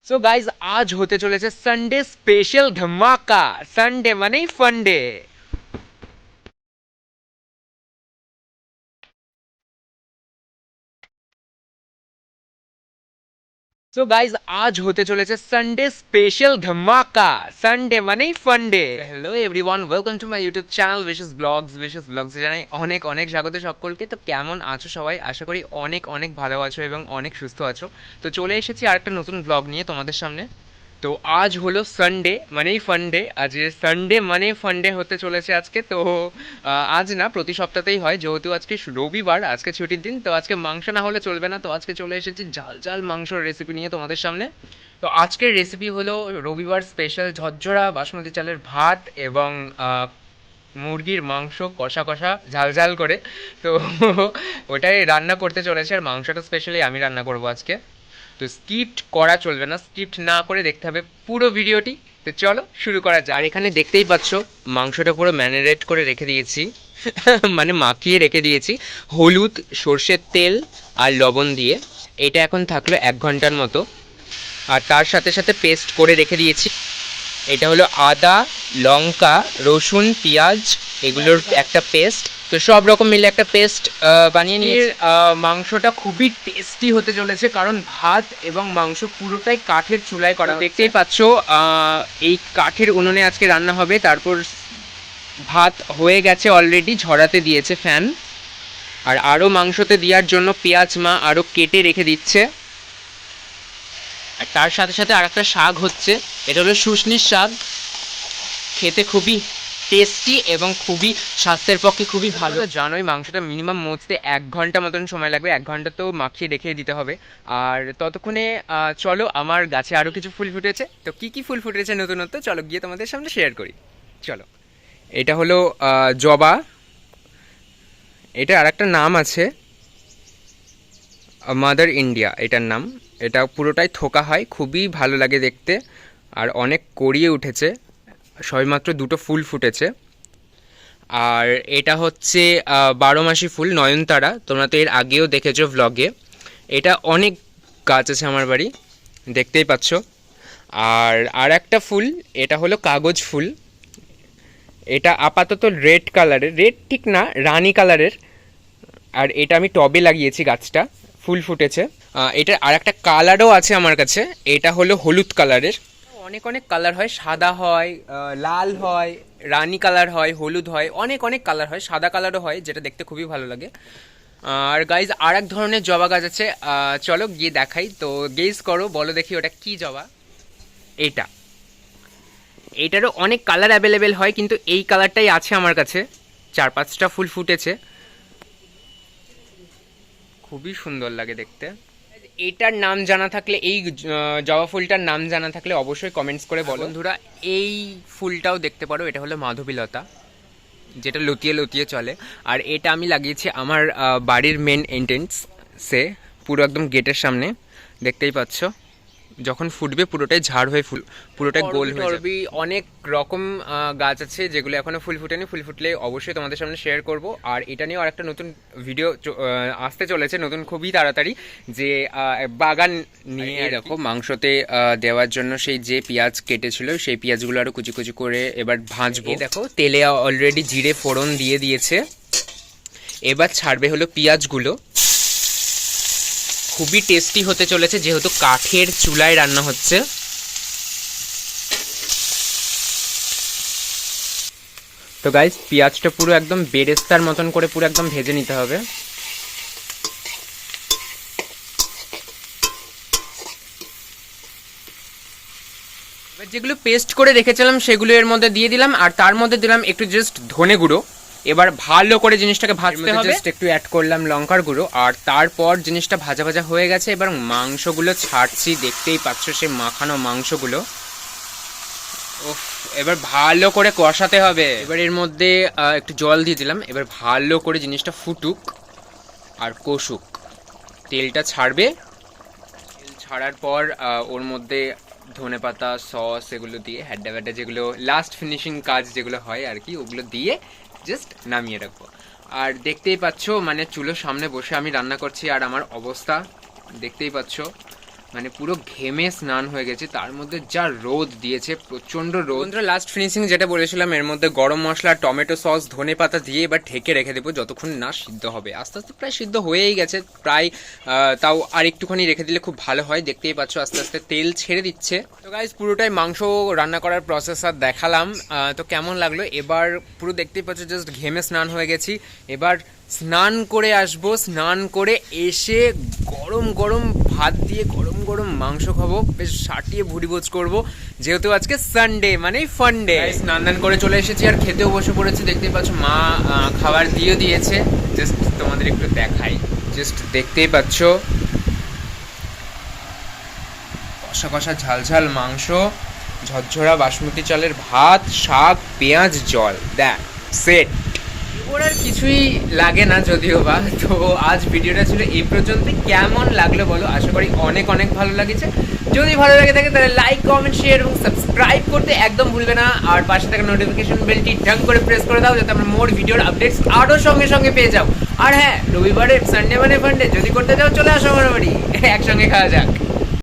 So guys আজ হতে চলেছে সানডে স্পেশাল ধামাকা। সানডে মানেই ফান্ডে। সো গাইজ আজ হতে চলেছে সানডে স্পেশাল ধামাকা। সানডে মানেই funday. Hello everyone, welcome to my YouTube channel wishes blogs জানাই অনেক অনেক স্বাগত সকলকে। তো কেমন আছো সবাই? আশা করি অনেক অনেক ভালো আছো এবং অনেক সুস্থ আছো। তো চলে এসেছি আরেকটা নতুন ব্লগ নিয়ে তোমাদের সামনে। তো আজ হলো সানডে মানেই ফান্ডে। আজ সানডে মানে ফান্ডে হতে চলেছে আজকে। তো আজ না, প্রতি সপ্তাহতেই হয়, যেহেতু আজকে রবিবার, আজকে ছুটির দিন, তো আজকে মাংস না হলে চলবে না। তো আজকে চলে এসেছি ঝাল ঝাল মাংসর রেসিপি নিয়ে তোমাদের সামনে। তো আজকের রেসিপি হলো রবিবার স্পেশাল ঝরঝরা বাসমতি চালের ভাত এবং মুরগির মাংস কষা কষা ঝাল ঝাল করে। তো ওটাই রান্না করতে চলেছে, আর মাংসটা স্পেশালি আমি রান্না করবো আজকে। তো স্কিপ্ট করা চলবে না, স্কিপ্ট না করে দেখতে হবে পুরো ভিডিওটি। তো চলো শুরু করা যায়। আর এখানে দেখতেই পাচ্ছ মাংসটা পুরো ম্যারিনেট করে রেখে দিয়েছি। মানে মাখিয়ে রেখে দিয়েছি হলুদ, সর্ষের তেল আর লবণ দিয়ে। এটা এখন থাকলো 1 ঘন্টার মতো। আর তার সাথে সাথে পেস্ট করে রেখে দিয়েছি। এটা হলো আদা, লঙ্কা, রসুন, পেঁয়াজ, এগুলোর একটা পেস্ট। তো সব রকম মিলে একটা পেস্ট বানিয়ে নিয়ে মাংসটা খুবই টেস্টি হতে চলেছে, কারণ ভাত এবং মাংস পুরোটাই কাঠের চুলায় করা। দেখতেই পাচ্ছ এই কাঠের উনুনে আজকে রান্না হবে। তারপর ভাত হয়ে গেছে অলরেডি, ঝরাতে দিয়েছে ফ্যান। আর আরও মাংসতে দেওয়ার জন্য পেঁয়াজ মা আরও কেটে রেখে দিচ্ছে। আর তার সাথে সাথে আর একটা শাক হচ্ছে, এটা হলো শুশনির শাক। খেতে খুবই টেস্টি এবং খুবই স্বাস্থ্যের পক্ষে খুবই ভালো। জানোই মাংসটা মিনিমাম মজতে 1 ঘন্টা মতন সময় লাগবে। 1 ঘন্টা তো মাখিয়ে রেখে দিতে হবে। আর ততক্ষণে চলো, আমার গাছে আরও কিছু ফুল ফুটেছে। তো কী কী ফুল ফুটেছে নতুনত্ব, চলো গিয়ে তোমাদের সামনে শেয়ার করি। চলো, এটা হলো জবা। এটা আর একটা নাম আছে, মাদার ইন্ডিয়া এটার নাম। এটা পুরোটাই থোকা হয়, খুবই ভালো লাগে দেখতে। আর অনেক কড়িয়ে উঠেছে, সবেমাত্র 2টো ফুল ফুটেছে। আর এটা হচ্ছে 12 মাসি ফুল, নয়নতারা। তোমরা তো এর আগেও দেখেছো ভ্লগে। এটা অনেক গাছ আছে আমার বাড়ি, দেখতেই পাচ্ছ। আর আর একটা ফুল, এটা হলো কাগজ ফুল। এটা আপাতত রেড কালারের, রেড ঠিক না, রানী কালারের। আর এটা আমি টবে লাগিয়েছি, গাছটা ফুল ফুটেছে। এটার আর একটা কালারও আছে আমার কাছে, এটা হলো হলুদ কালারের। অনেক অনেক কালার হয়, সাদা হয়, লাল হয়, রানী কালার হয়, হলুদ হয়, অনেক অনেক কালার হয়, সাদা কালারও হয়, যেটা দেখতে খুবই ভালো লাগে। আর গাইজ আর এক ধরনের জবা গাছ আছে, চলো গিয়ে দেখাই। তো গেস করো, বলো দেখি ওটা কি জবা। এটা, এইটারও অনেক কালার অ্যাভেলেবেল হয়, কিন্তু এই কালারটাই আছে আমার কাছে। 4-5টা ফুল ফুটেছে, খুবই সুন্দর লাগে দেখতে। এটার নাম জানা থাকলে, এই জবা ফুলটার নাম জানা থাকলে অবশ্যই কমেন্টস করে বলো। বন্ধুরা, এই ফুলটাও দেখতে পারো, এটা হলো মাধবীলতা, যেটা লতিয়ে লতিয়ে চলে। আর এটা আমি লাগিয়েছি আমার বাড়ির মেন এন্ট্রেন্সে, পুরো একদম গেটের সামনে। দেখতেই পাচ্ছ, যখন ফুটবে পুরোটাই ঝাড় হয়ে পুরোটাই গোল হয়ে যাবে। অনেক রকম গাছ আছে যেগুলো এখনো ফুল ফুটেনি, ফুল ফুটলে অবশ্যই তোমাদের সামনে শেয়ার করব। আর এটা নিয়েও আরেকটা নতুন ভিডিও আসতে চলেছে, নতুন খুবই তাড়াতাড়ি, যে বাগান নিয়ে। দেখো মাংসতে দেওয়ার জন্য সেই যে পেঁয়াজ কেটেছিল, সেই পেঁয়াজগুলো আরো কুচি কুচি করে এবার ভাজবো। দেখো তেলে অলরেডি জিরে ফোড়ন দিয়ে দিয়েছে, এবার ছাড়বে হলো পেঁয়াজগুলো। খুবই টেস্টি হতে চলেছে, যেহেতু কাঠের চুলায় রান্না হচ্ছে। তো গাইজ, পেঁয়াজটা পুরো একদম বেরেস্তার মতন করে পুরো একদম ভেজে নিতে হবে। এবার যেগুলো পেস্ট করে রেখেছিলাম সেগুলো এর মধ্যে দিয়ে দিলাম, আর তার মধ্যে দিলাম একটু জাস্ট ধনে গুঁড়ো। এবার ভালো করে জিনিসটাকে ভাজতে হবে, জাস্ট একটু অ্যাড করলাম লঙ্কার গুঁড়ো। আর তারপর জিনিসটা ভাজা ভাজা হয়ে গেছে, এবার মাংসগুলো ছাড়ছি, দেখতেই পাচ্ছ সেই মাখানো মাংসগুলো। ওফ, এবার ভালো করে কষাতে হবে। এবার এর মধ্যে একটু জল দিয়ে দিলাম, এবার ভালো করে জিনিসটা ফুটুক আর কষুক, তেলটা ছাড়বে। তেল ছাড়ার পর ওর মধ্যে ধনেপাতা, সস, এগুলো দিয়ে হ্যাড্ডা ব্যাড্ডা, যেগুলো লাস্ট ফিনিশিং কাজ যেগুলো হয় আর কি, ওগুলো দিয়ে জাস্ট নামিয়ে রাখবো। আর দেখতেই পাচ্ছ, মানে চুলোর সামনে বসে আমি রান্না করছি, আর আমার অবস্থা দেখতেই পাচ্ছ। মানে পুরো ঘেমে স্নান হয়ে গেছে, তার মধ্যে যা রোদ দিয়েছে, প্রচণ্ড রোদ। লাস্ট ফিনিশিং যেটা বলেছিলাম, এর মধ্যে গরম মশলা, টমেটো সস, ধনে পাতা দিয়ে এবার ঢেকে রেখে দেবো যতক্ষণ না সিদ্ধ হবে। আস্তে আস্তে প্রায় সিদ্ধ হয়েই গেছে, প্রায় তাও আর একটুখানি রেখে দিলে খুব ভালো হয়। দেখতেই পাচ্ছ আস্তে আস্তে তেল ছেড়ে দিচ্ছে। তো গাইজ পুরোটাই মাংস রান্না করার প্রসেস আর দেখালাম। তো কেমন লাগলো এবার পুরো দেখতেই পাচ্ছ, জাস্ট ঘেমে স্নান হয়ে গেছি। এবার স্নান করে আসবো, স্নান করে এসে গরম গরম ভাত দিয়ে গরম গরম মাংস খাবো, বেশ সাটিয়ে ভুড়িভোজ করবো, যেহেতু আজকে সানডে মানে ফান্ডে। স্নান দান করে চলে এসেছি আর খেতেও বসে পড়েছি। দেখতেই পাচ্ছ মা খাবার দিয়েছে। জাস্ট তোমাদের একটু দেখাই, জাস্ট দেখতেই পাচ্ছ কষা কষা ঝাল ঝাল মাংস, ঝরঝরা বাসমতি চালের ভাত, শাক, পেঁয়াজ, জল, দ্যাট সেট। ওর আর কিছুই লাগে না যদিও বা। তো আজ ভিডিওটা ছিল এই পর্যন্তই। কেমন লাগলো বলো, আশা করি অনেক অনেক ভালো লাগেছে। যদি ভালো লাগে থাকে তাহলে লাইক, কমেন্ট, শেয়ার এবং সাবস্ক্রাইব করতে একদম ভুলবে না। আর পাশে থাকা নোটিফিকেশন বেলটি ঢং করে প্রেস করে দাও, যাতে আমরা মোর ভিডিওর আপডেটস আরও সঙ্গে সঙ্গে পেয়ে যাও। আর হ্যাঁ, রবিবারে সানডে মানে ফান্ডে যদি করতে যাও চলে আসো আমার বাড়ি, একসঙ্গে খাওয়া যাক।